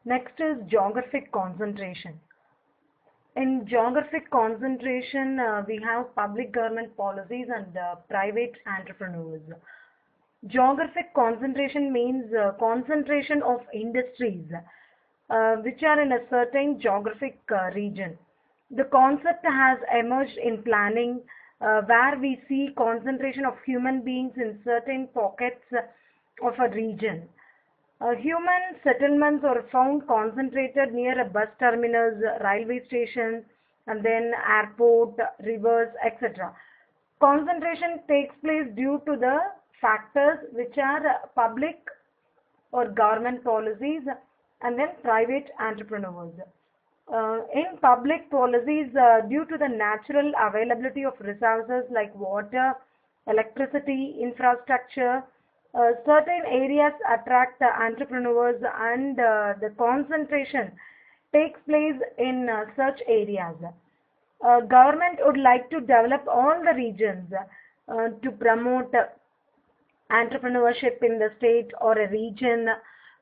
Next is geographic concentration. In geographic concentration, we have public government policies and private entrepreneurs. Geographic concentration means concentration of industries which are in a certain geographic region. The concept has emerged in planning where we see concentration of human beings in certain pockets of a region. Human settlements are found concentrated near a bus terminus, railway station, and then airport, rivers, etc. Concentration takes place due to the factors which are public or government policies and then private entrepreneurs. In public policies, due to the natural availability of resources like water, electricity, infrastructure, certain areas attract the entrepreneurs and the concentration takes place in such areas. Government would like to develop all the regions to promote entrepreneurship in the state or a region.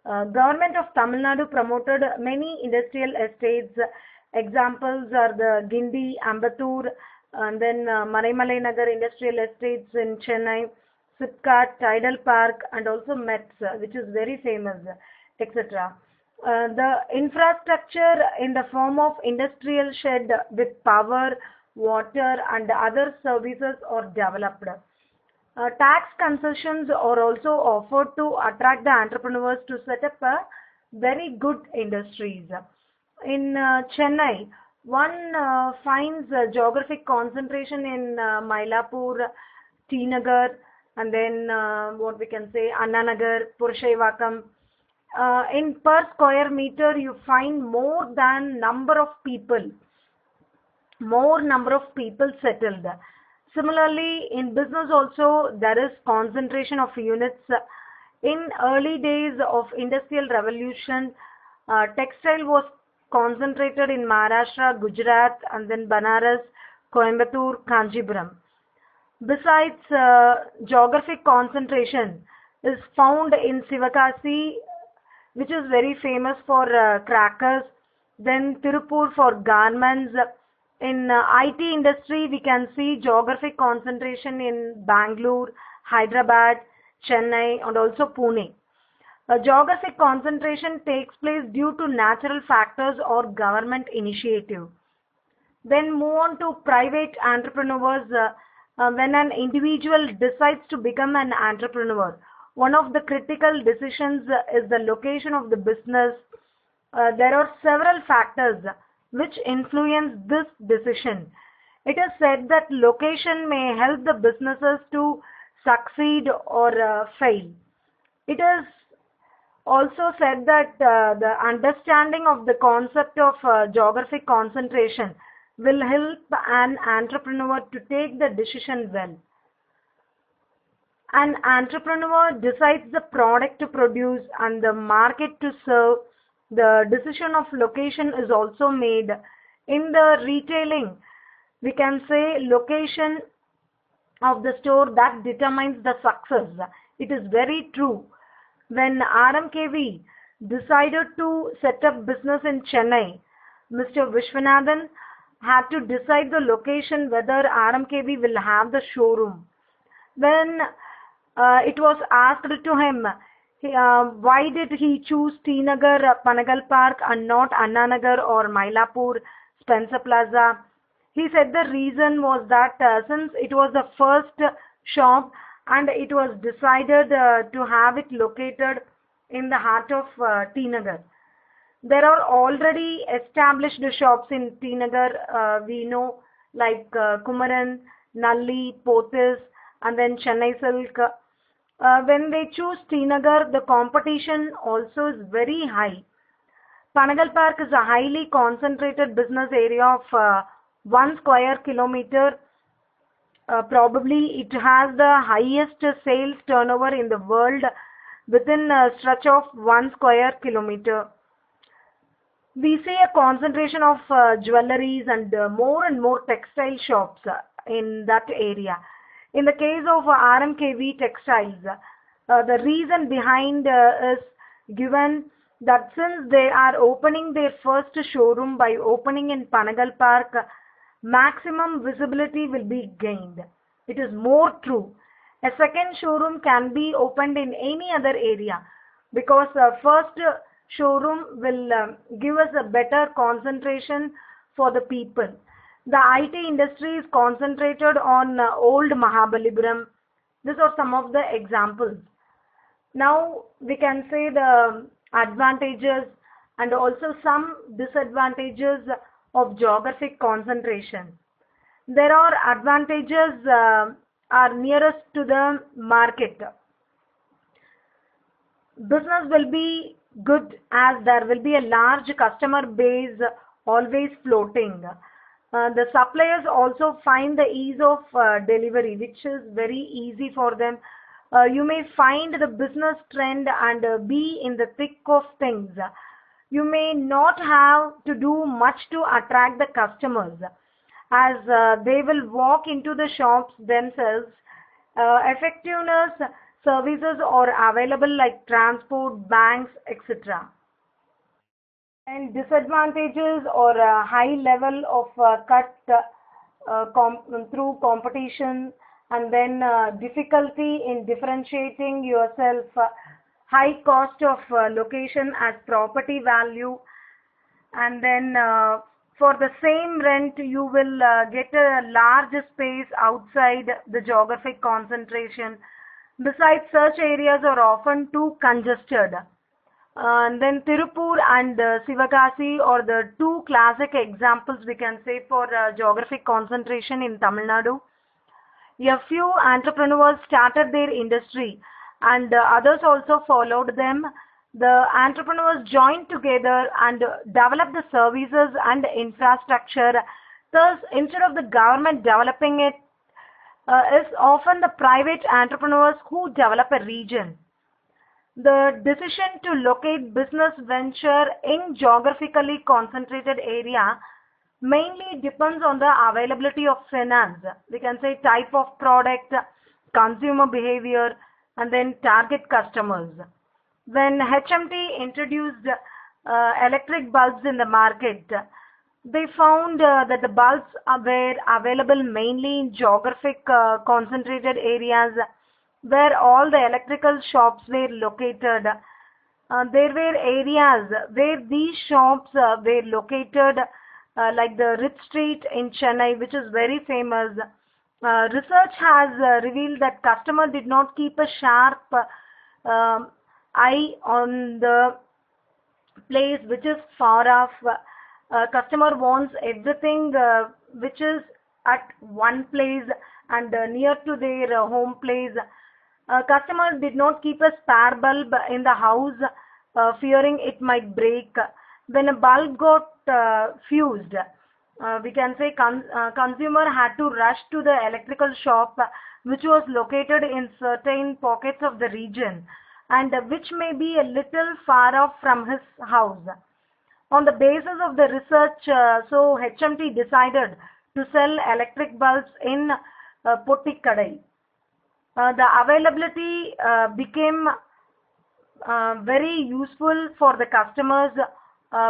Government of Tamil Nadu promoted many industrial estates. Examples are the Gindi, Ambattur, and then Maraimalai Nagar industrial estates in Chennai, Sipcat, Tidal Park, and also Mets, which is very famous, etc. The infrastructure in the form of industrial shed with power, water, and other services are developed. Tax concessions are also offered to attract the entrepreneurs to set up a very good industries. In Chennai, one finds geographic concentration in Mylapore, T Nagar, and then what we can say Anna Nagar, Purushaivakkam. In per square meter, you find more number of people settled. Similarly, in business also there is concentration of units. In early days of industrial revolution, textile was concentrated in Maharashtra, Gujarat, and then Banaras, Coimbatore, Kanchipuram. Besides, geographic concentration is found in Sivakasi, which is very famous for crackers, then Tirupur for garments. In IT industry, we can see geographic concentration in Bangalore, Hyderabad, Chennai, and also Pune. Geographic concentration takes place due to natural factors or government initiative. Then move on to private entrepreneurs. When an individual decides to become an entrepreneur, one of the critical decisions is the location of the business. There are several factors which influence this decision. It is said that location may help the businesses to succeed or fail. It is also said that the understanding of the concept of geographic concentration will help an entrepreneur to take the decision well. An entrepreneur decides the product to produce and the market to serve. The decision of location is also made. In the retailing, we can say location of the store that determines the success. It is very true. When RMKV decided to set up business in Chennai, Mr. Vishwanathan had to decide the location whether RMKV will have the showroom. When it was asked to him, why did he choose T Nagar, Panagal Park and not Anna Nagar or Mylapore, Spencer Plaza? He said the reason was that since it was the first shop and it was decided to have it located in the heart of T Nagar. There are already established shops in T Nagar, we know, like Kumaran, Nalli, Pothis, and then Chennai Silk. When they choose T Nagar, the competition also is very high. Panagal Park is a highly concentrated business area of 1 square kilometer. Probably it has the highest sales turnover in the world within a stretch of 1 square kilometer. We see a concentration of jewelleries and more textile shops in that area. In the case of RMKV textiles, the reason behind is given that since they are opening their first showroom by opening in Panagal Park, maximum visibility will be gained. It is more true. A second showroom can be opened in any other area because first showroom will give us a better concentration for the people. The IT industry is concentrated on old Mahabalipuram. These are some of the examples. Now we can say the advantages and also some disadvantages of geographic concentration. There are advantages are nearest to the market. Business will be good as there will be a large customer base always floating. The suppliers also find the ease of delivery, which is very easy for them. You may find the business trend and be in the thick of things. You may not have to do much to attract the customers as they will walk into the shops themselves. Effectiveness services are available like transport, banks, etc. And disadvantages or a high level of cut through competition, and then difficulty in differentiating yourself, high cost of location as property value, and then for the same rent you will get a large space outside the geographic concentration. Besides, such areas are often too congested. And then Tirupur and Sivagasi are the two classic examples we can say for geographic concentration in Tamil Nadu. A few entrepreneurs started their industry and others also followed them. The entrepreneurs joined together and developed the services and infrastructure. Thus, instead of the government developing it, it's often the private entrepreneurs who develop a region. The decision to locate business venture in geographically concentrated area mainly depends on the availability of finance. We can say type of product, consumer behavior, and then target customers. When HMT introduced electric bulbs in the market, they found that the bulbs were available mainly in geographic concentrated areas where all the electrical shops were located. There were areas where these shops were located like the Rich Street in Chennai, which is very famous. Research has revealed that customer did not keep a sharp eye on the place which is far off. Customer wants everything which is at one place and near to their home place. Customers did not keep a spare bulb in the house, fearing it might break. When a bulb got fused, we can say consumer had to rush to the electrical shop which was located in certain pockets of the region and which may be a little far off from his house. On the basis of the research, so HMT decided to sell electric bulbs in Pottikadai. The availability became very useful for the customers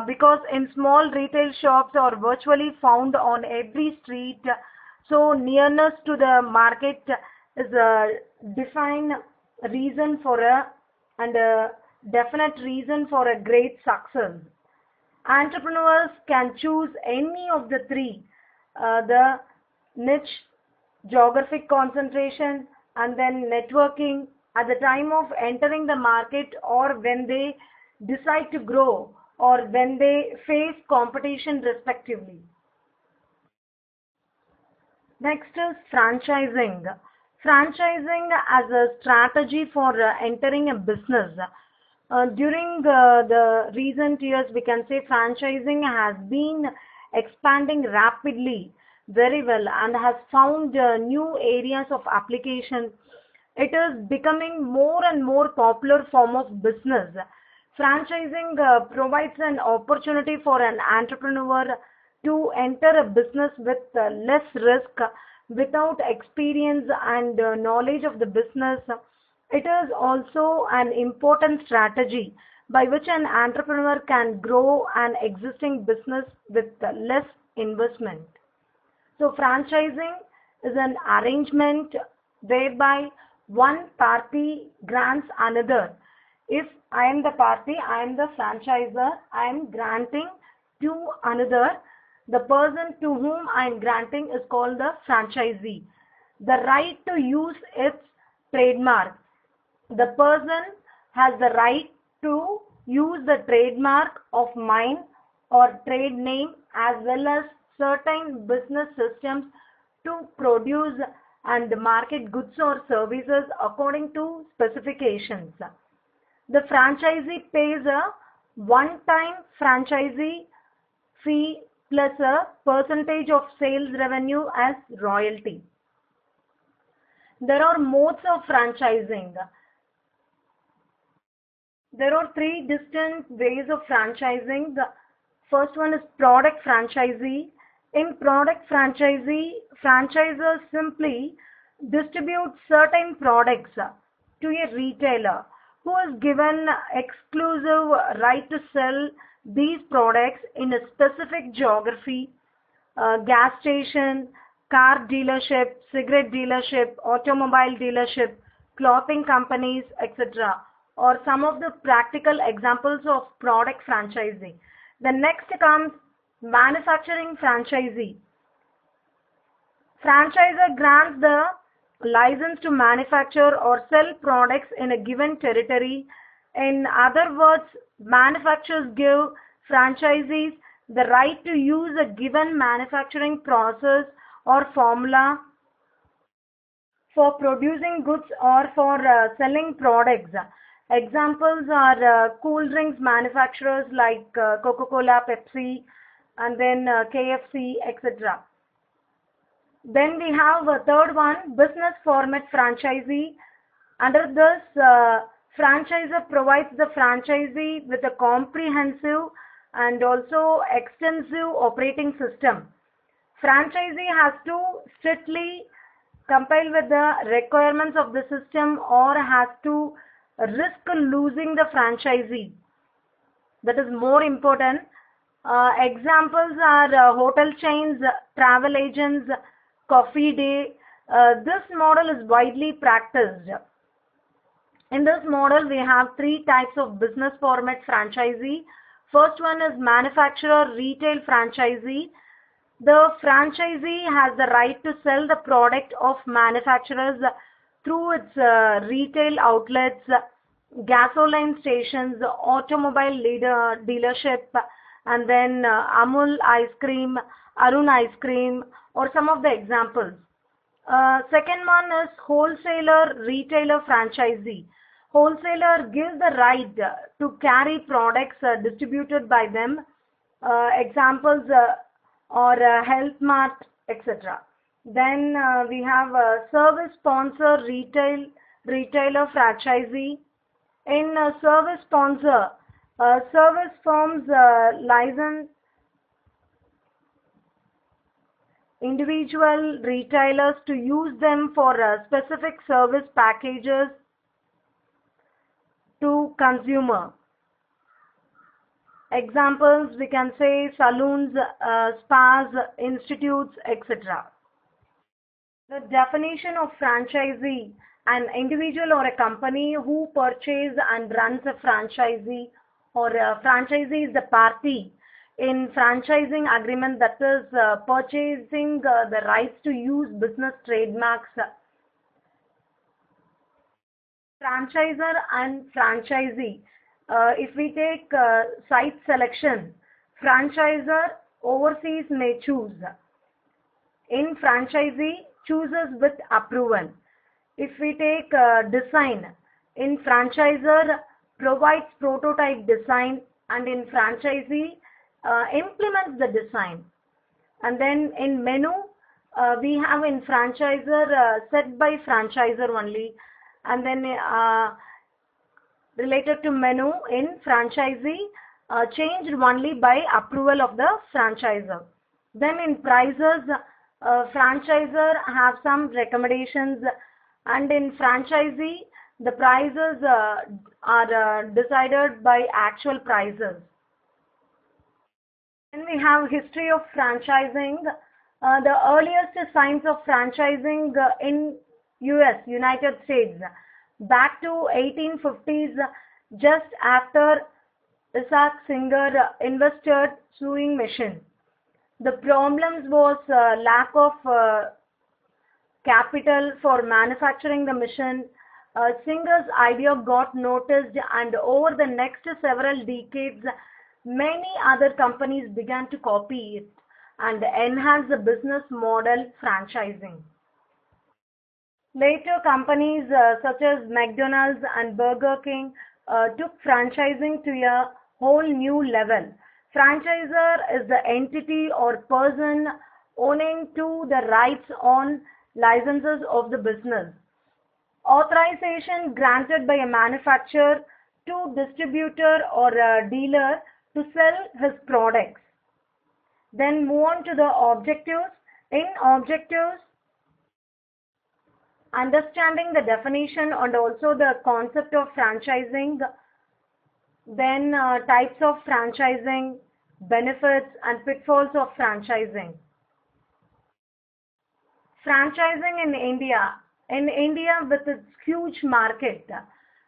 because in small retail shops are virtually found on every street. So nearness to the market is a defined reason for a definite reason for a great success. Entrepreneurs can choose any of the three, the niche, geographic concentration, and then networking at the time of entering the market or when they decide to grow or when they face competition respectively. Next is franchising. Franchising as a strategy for entering a business. During the recent years, we can say franchising has been expanding rapidly, very well, and has found new areas of application. It is becoming more and more popular form of business. Franchising provides an opportunity for an entrepreneur to enter a business with less risk, without experience and knowledge of the business. It is also an important strategy by which an entrepreneur can grow an existing business with less investment. So franchising is an arrangement whereby one party grants another. If I am the party, I am the franchisor, I am granting to another. The person to whom I am granting is called the franchisee. The right to use its trademark. The person has the right to use the trademark of mine or trade name as well as certain business systems to produce and market goods or services according to specifications. The franchisee pays a one-time franchisee fee plus a percentage of sales revenue as royalty. There are modes of franchising. There are three distinct ways of franchising. The first one is product franchisee. In product franchisee, franchisors simply distribute certain products to a retailer who is given exclusive right to sell these products in a specific geography, gas station, car dealership, cigarette dealership, automobile dealership, clothing companies, etc. or some of the practical examples of product franchising. The next comes manufacturing franchisee. Franchisor grants the license to manufacture or sell products in a given territory. In other words, manufacturers give franchisees the right to use a given manufacturing process or formula for producing goods or for selling products. Examples are cool drinks manufacturers like Coca-Cola, Pepsi, and then KFC, etc. Then we have a third one, business format franchisee. Under this, franchisor provides the franchisee with a comprehensive and also extensive operating system. Franchisee has to strictly comply with the requirements of the system or has to risk losing the franchisee. That is more important. Examples are hotel chains, travel agents, coffee day. This model is widely practiced. In this model, we have three types of business format franchisee. First one is manufacturer retail franchisee. The franchisee has the right to sell the product of manufacturers through its retail outlets, gasoline stations, automobile dealership, and then Amul ice cream, Arun ice cream, or some of the examples. Second one is wholesaler retailer franchisee. Wholesaler gives the right to carry products distributed by them. Examples are Health Mart, etc. Then we have service sponsor retailer franchisee. In service sponsor, service firms license individual retailers to use them for specific service packages to consumer. Examples we can say saloons, spas, institutes, etc. The definition of franchisee: an individual or a company who purchases and runs a franchisee, or a franchisee is the party in franchising agreement that is purchasing the rights to use business trademarks. Franchisor and franchisee. If we take site selection, franchisor overseas may choose. In franchisee, chooses with approval. If we take design, in franchisor provides prototype design, and in franchisee implements the design. And then in menu, we have in franchisor set by franchisor only, and then related to menu in franchisee changed only by approval of the franchisor. Then in prices, franchisor have some recommendations, and in franchisee The prices are decided by actual prices. Then we have history of franchising. The earliest signs of franchising in US, United States, back to 1850s, just after Isaac Singer invested sewing machine. The problems was lack of capital for manufacturing the machine. Singer's idea got noticed, and over the next several decades, many other companies began to copy it and enhance the business model franchising. Later, companies such as McDonald's and Burger King took franchising to a whole new level. Franchisor is the entity or person owning to the rights on licenses of the business. Authorization granted by a manufacturer to distributor or a dealer to sell his products. Then move on to the objectives. In objectives, understanding the definition and also the concept of franchising, then types of franchising, benefits and pitfalls of franchising. Franchising in India. In India, with its huge market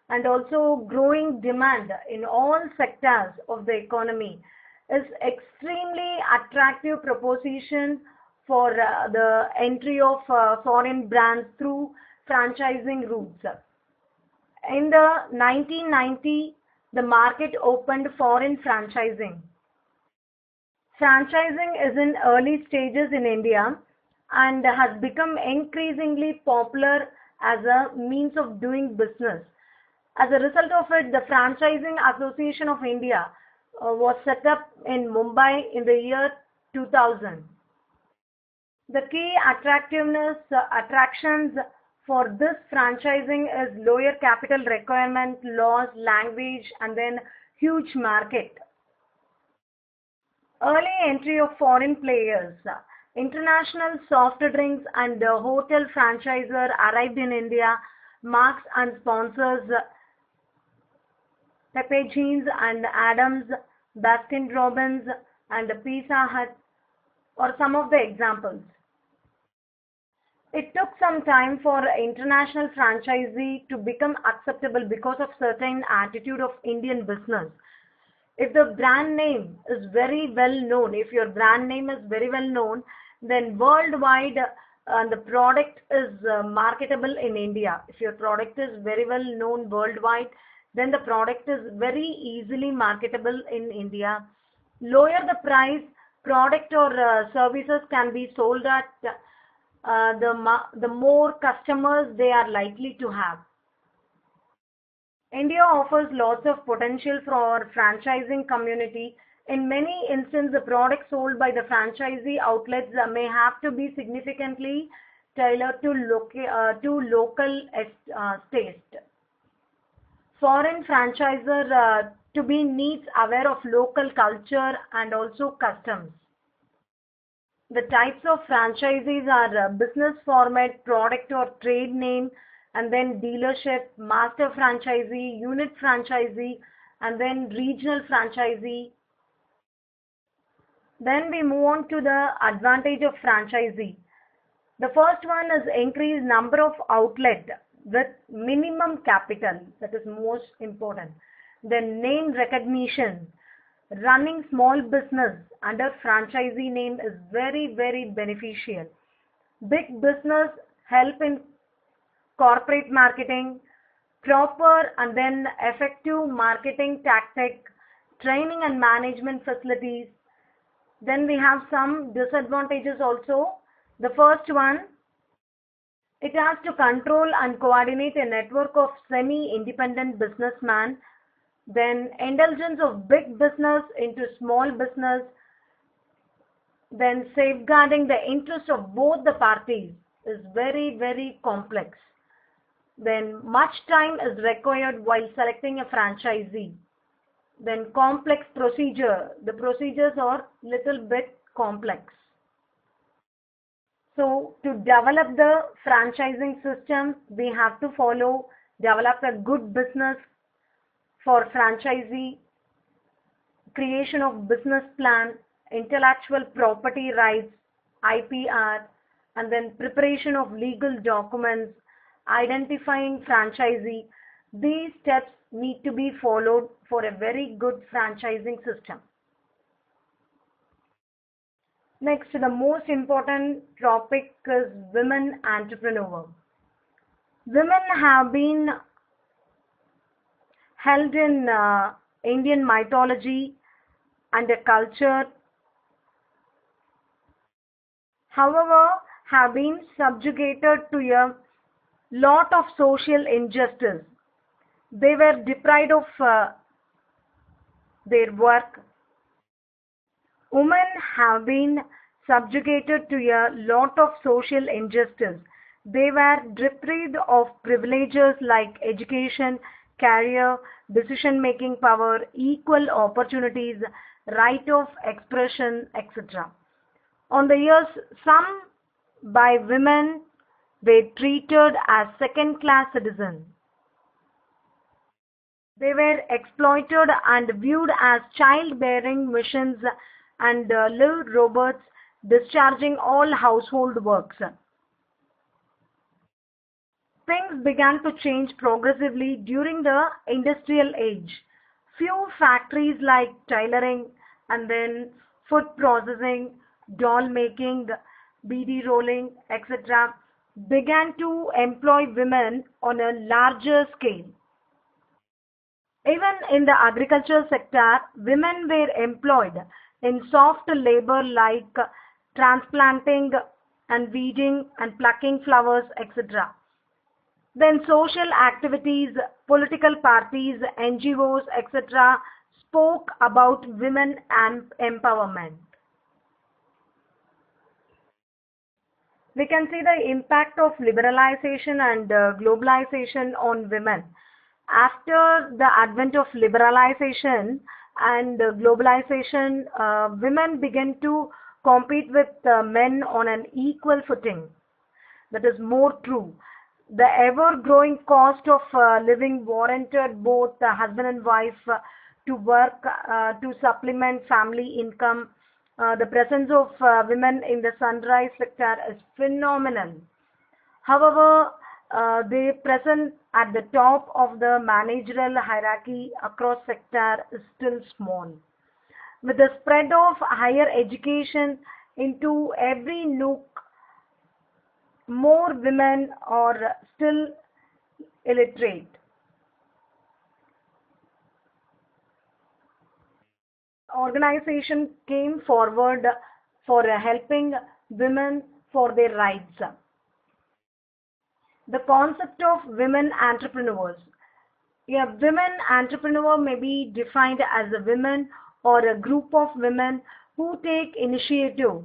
and also growing demand in all sectors of the economy, is extremely attractive proposition for the entry of foreign brands through franchising routes. In the 1990, the market opened foreign franchising. Franchising is in early stages in India and has become increasingly popular as a means of doing business. As a result of it, the Franchising Association of India was set up in Mumbai in the year 2000. The key attractions for this franchising is lower capital requirement, laws, language, and then huge market. Early entry of foreign players. International soft drinks and hotel franchisor arrived in India. Marks and sponsors Pepe Jeans and Adams, Baskin Robbins, and Pizza Hut are some of the examples. It took some time for international franchisee to become acceptable because of certain attitude of Indian business. If the brand name is very well known, if your brand name is very well known, then worldwide the product is marketable in India. If your product is very well known worldwide, then the product is very easily marketable in India. Lower the price, product or services can be sold at the more customers they are likely to have. India offers lots of potential for franchising community. In many instances, the products sold by the franchisee outlets may have to be significantly tailored to local taste. Foreign franchisor to be needs aware of local culture and also customs. The types of franchisees are business format, product or trade name, and then dealership, master franchisee, unit franchisee, and then regional franchisee. Then we move on to the advantage of franchisee. The first one is increased number of outlet with minimum capital. That is most important. Then name recognition. Running small business under franchisee name is very, very beneficial. Big business help in corporate marketing, proper and then effective marketing tactic, training and management facilities. Then we have some disadvantages also. The first one, it has to control and coordinate a network of semi-independent businessmen. Then indulgence of big business into small business. Then safeguarding the interest of both the parties is very, very complex. Then much time is required while selecting a franchisee. Then complex procedure. The procedures are little bit complex. So to develop the franchising system, we have to follow develop a good business for franchisee, creation of business plan, intellectual property rights, IPR, and then preparation of legal documents, identifying franchisee. These steps need to be followed for a very good franchising system. Next, the most important topic is women entrepreneur. Women have been held in Indian mythology and a culture, however, have been subjugated to a lot of social injustice. They were deprived of their work. Women have been subjugated to a lot of social injustice. They were deprived of privileges like education, career, decision-making power, equal opportunities, right of expression, etc. On the years, some by women were treated as second-class citizens. They were exploited and viewed as childbearing machines and little robots discharging all household works. Things began to change progressively during the industrial age. Few factories like tailoring and then food processing, doll making, bead rolling, etc. began to employ women on a larger scale. Even in the agricultural sector, women were employed in soft labor like transplanting and weeding and plucking flowers, etc. Then social activities, political parties, NGOs, etc. spoke about women and empowerment. We can see the impact of liberalization and globalization on women. After the advent of liberalization and globalization, women began to compete with men on an equal footing. That is more true. The ever-growing cost of living warranted both the husband and wife to work to supplement family income. The presence of women in the sunrise sector is phenomenal. However, they present at the top of the managerial hierarchy across sector is still small. With the spread of higher education into every nook, more women are still illiterate. Organization came forward for helping women for their rights. The concept of women entrepreneurs. A women entrepreneur may be defined as a woman or a group of women who take initiative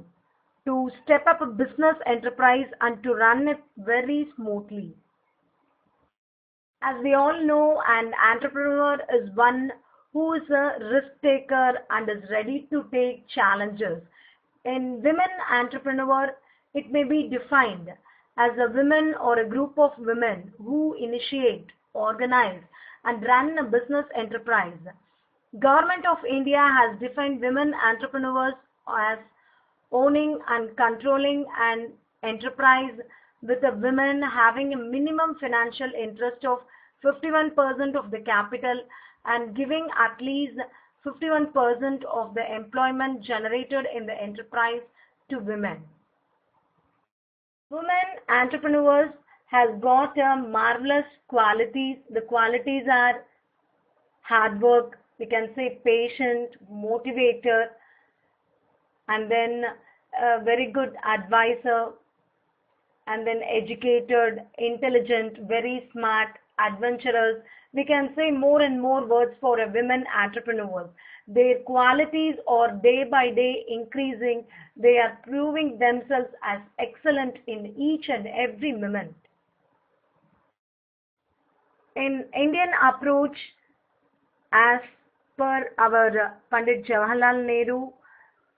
to step up a business enterprise and to run it very smoothly. As we all know, an entrepreneur is one who is a risk taker and is ready to take challenges. In women entrepreneur, it may be defined as a woman or a group of women who initiate, organize, and run a business enterprise. Government of India has defined women entrepreneurs as owning and controlling an enterprise with a woman having a minimum financial interest of 51% of the capital and giving at least 51% of the employment generated in the enterprise to women. Women entrepreneurs has got a marvelous qualities. The qualities are hard work, we can say patient, motivator, and then a very good advisor, and then educated, intelligent, very smart, adventurous. We can say more and more words for a women entrepreneur. Their qualities are day by day increasing. They are proving themselves as excellent in each and every moment. In Indian approach, as per our Pandit Jawaharlal Nehru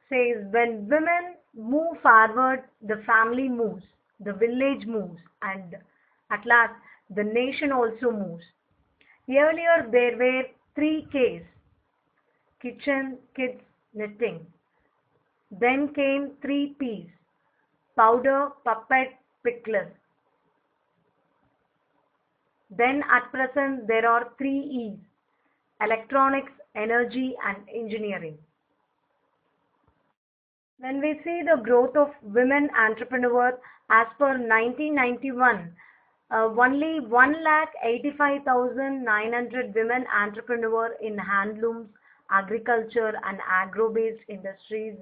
says, when women move forward, the family moves, the village moves, and at last the nation also moves. Earlier there were 3 Ks: kitchen, kids, knitting. Then came 3 Ps: powder, puppet, pickler. Then at present there are 3 Es: electronics, energy and engineering. When we see the growth of women entrepreneurs, as per 1991, only 1,85,900 women entrepreneurs in handlooms, agriculture and agro-based industries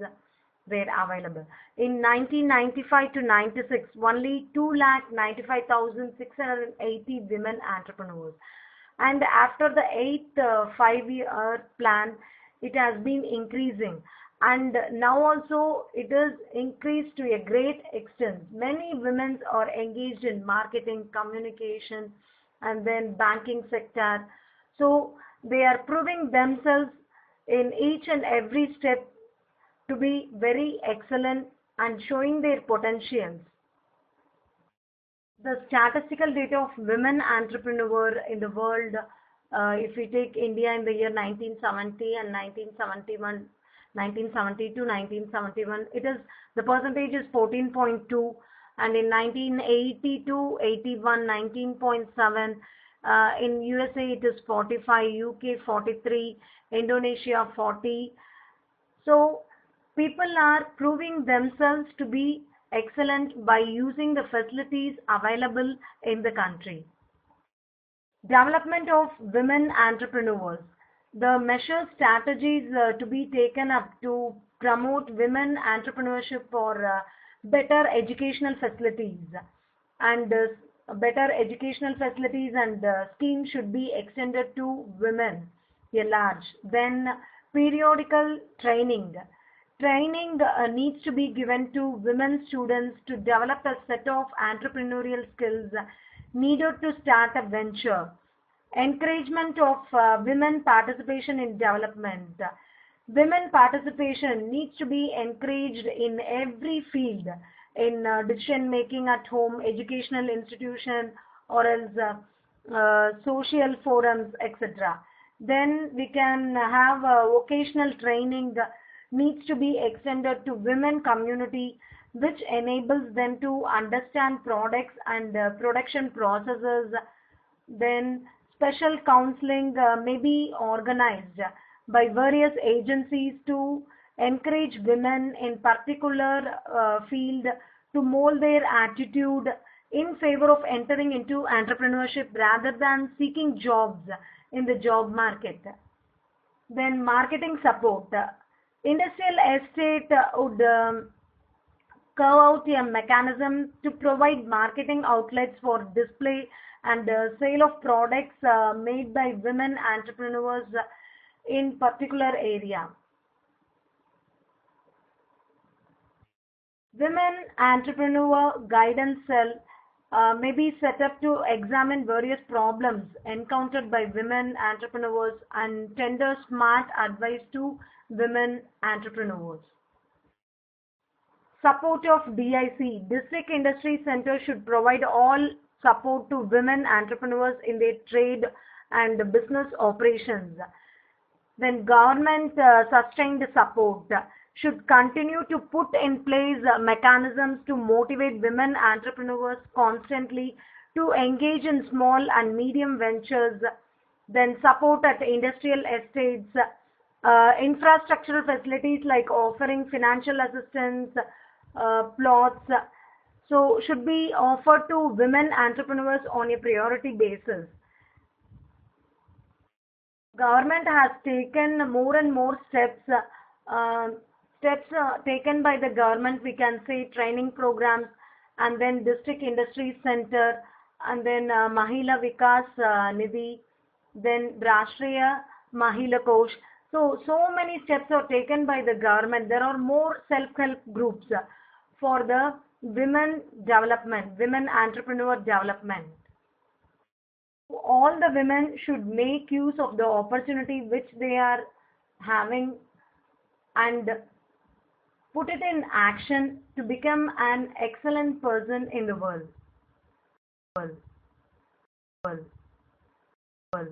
were available. In 1995 to 96, only 2,95,680 women entrepreneurs. And after the 8th 5-year plan, it has been increasing. And now also it is increased to a great extent. Many women are engaged in marketing, communication, and then banking sector. So they are proving themselves in each and every step to be very excellent and showing their potentials. The statistical data of women entrepreneurs in the world, if we take India in the year 1970 and 1971, 1970 to 1971, it is the percentage is 14.2, and in 1980 to 81, 19.7. In USA it is 45, UK 43, Indonesia 40. So people are proving themselves to be excellent by using the facilities available in the country. Development of women entrepreneurs. The measures, strategies to be taken up to promote women entrepreneurship for better educational facilities, and better educational facilities and schemes should be extended to women at large. Then periodical training. Training needs to be given to women students to develop a set of entrepreneurial skills needed to start a venture. Encouragement of women participation in development. Women participation needs to be encouraged in every field, in decision making at home, educational institution, or else social forums, etc. Then we can have vocational training needs to be extended to women community, which enables them to understand products and production processes. Then special counseling may be organized by various agencies to encourage women in particular field to mold their attitude in favor of entering into entrepreneurship rather than seeking jobs in the job market. Then marketing support. Industrial estate would carve out a mechanism to provide marketing outlets for display and sale of products made by women entrepreneurs in particular area. Women Entrepreneur Guidance Cell may be set up to examine various problems encountered by women entrepreneurs and tender smart advice to women entrepreneurs. Support of DIC, District Industry Center, should provide all support to women entrepreneurs in their trade and business operations. Then government sustained support should continue to put in place mechanisms to motivate women entrepreneurs constantly to engage in small and medium ventures. Then support at industrial estates, infrastructural facilities like offering financial assistance, plots, so should be offered to women entrepreneurs on a priority basis. Government has taken more and more steps taken by the government, we can say training programs, and then District Industry Center, and then Mahila Vikas Nidhi, then Rashtriya Mahila Kosh. So many steps are taken by the government. There are more self-help groups for the women development, women entrepreneur development. All the women should make use of the opportunity which they are having and put it in action to become an excellent person in the world. Well.